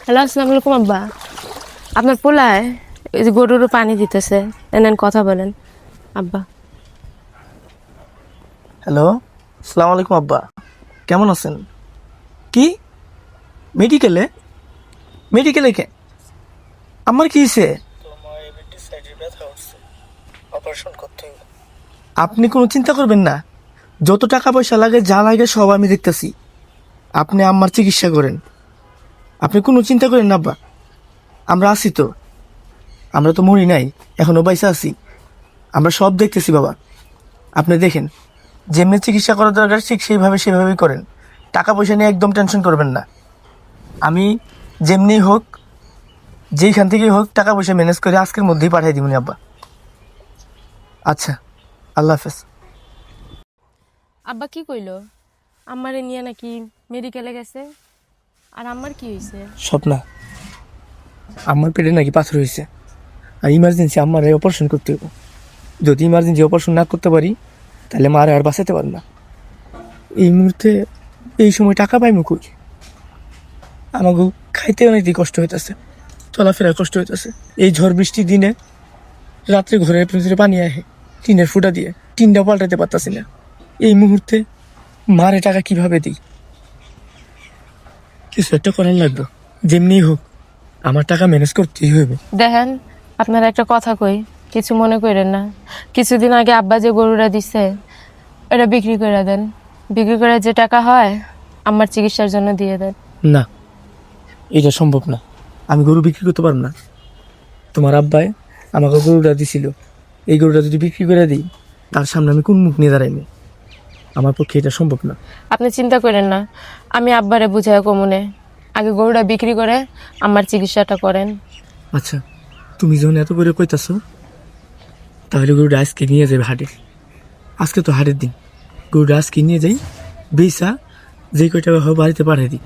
Hello, আসসালামু আলাইকুম আব্বা। আপনার পোলায় এই যে গরুর পানি দিতেছে, এনেন কথা বলেন আব্বা। হ্যালো, সালাম আলাইকুম আব্বা। কেমন আছেন? কি মেডিকেলে? মেডিকেলে কে? আমার কি হয়েছে? অপারেশন করতে হবে। আপনি কোনো চিন্তা করবেন না, যত টাকা পয়সা লাগে যা লাগে সব আমি দেখতেছি। আপনি আমার চিকিৎসা করেন, আপনি কোনো চিন্তা করেন না আব্বা। আমরা আছি তো, আমরা তো মরি নাই, এখনো পয়সা আছি। আমরা সব দেখতেছি বাবা। আপনি দেখেন, যেমনি চিকিৎসা করা দরকার ঠিক সেভাবেই করেন। টাকা পয়সা নিয়ে একদম টেনশন করবেন না। আমি যেমনি হোক, যেইখান থেকেই হোক, টাকা পয়সা ম্যানেজ করে আজকের মধ্যেই পাঠিয়ে দিবনি আব্বা। আচ্ছা, আল্লাহ হাফেজ। আব্বা কি কইলো? আমারে নিয়ে নাকি মেডিকেলে গেছে। আর আমার কি হয়েছে? স্বপ্না, আমার পেটে নাকি পাথর হয়েছে, আর ইমার্জেন্সি আমার অপারেশন করতে হবে। যদি ইমার্জেন্সি অপারেশন না করতে পারি তাহলে মারে আর বাঁচাতে পারব না। এই মুহূর্তে এই সময় টাকা পাইমু কই? আমাকে খাইতে অনেকই কষ্ট হইতেছে, চলাফেরা কষ্ট হইতেছে। এই ঝড় বৃষ্টির দিনে রাত্রে ঘরের ভিতরে পানি আহে, টিনের ফুটা দিয়ে টিনটা পাল্টাতে পারতাছি না। এই মুহূর্তে মারে টাকা কিভাবে দিই? কিছু একটা করার লাগবে, যেমনি হোক আমার টাকা ম্যানেজ করতেই হবে। দেখেন, আপনার একটা কথা কই, কিছু মনে করেন না। কিছুদিন আগে আব্বা যে গরুটা দিছে এটা বিক্রি করে দেন। বিক্রি করে যে টাকা হয় আমার চিকিৎসার জন্য দিয়ে দেন। না, এটা সম্ভব না। আমি গরু বিক্রি করতে পারবো না। তোমার আব্বাই আমাকে গরুটা দিছিল, এই গরুটা যদি বিক্রি করে দিই তার সামনে আমি কোন মুখ নিয়ে দাঁড়াইনি? আমার পক্ষে এটা সম্ভব না। আপনি চিন্তা করেন না, আমি আব্বারে বুঝাই কমুনে। আগে গরুটা বিক্রি করে আমার চিকিৎসাটা করেন। আচ্ছা, তুমি যখন এত করে কইতাছো তাহলে গরুটা আজকে নিয়ে যাবে হাটে। আজকে তো হাটের দিন, গরুটা আজকে নিয়ে যাই, বেচা যে কয় টাকা হয় বাড়িতে পাঠিয়ে দিই।